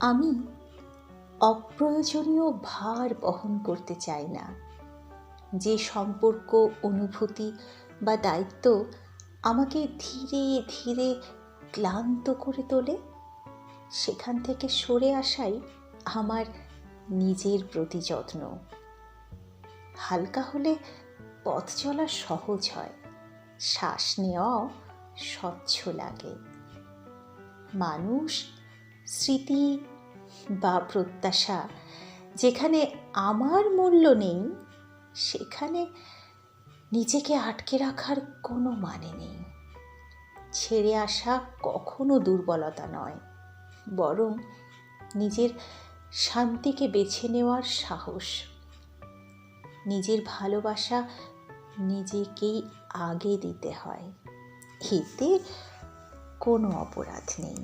আমি অপ্রয়োজনীয় ভার বহন করতে চাই না। যে সম্পর্ক, অনুভূতি বা দায়িত্ব আমাকে ধীরে ধীরে ক্লান্ত করে তোলে, সেখান থেকে সরে আসাই আমার নিজের প্রতি যত্ন। হালকা হলে পথ চলা সহজ হয়, শ্বাস নেওয়াও স্বচ্ছ লাগে। মানুষ, স্মৃতি বা প্রত্যাশা যেখানে আমার মূল্য নেই, সেখানে নিজেকে আটকে রাখার কোনো মানে নেই। ছেড়ে আসা কখনো দুর্বলতা নয়, বরং নিজের শান্তিকে বেছে নেওয়ার সাহস। নিজের ভালোবাসা নিজেকেই আগে দিতে হয়, এতে কোনো অপরাধ নেই।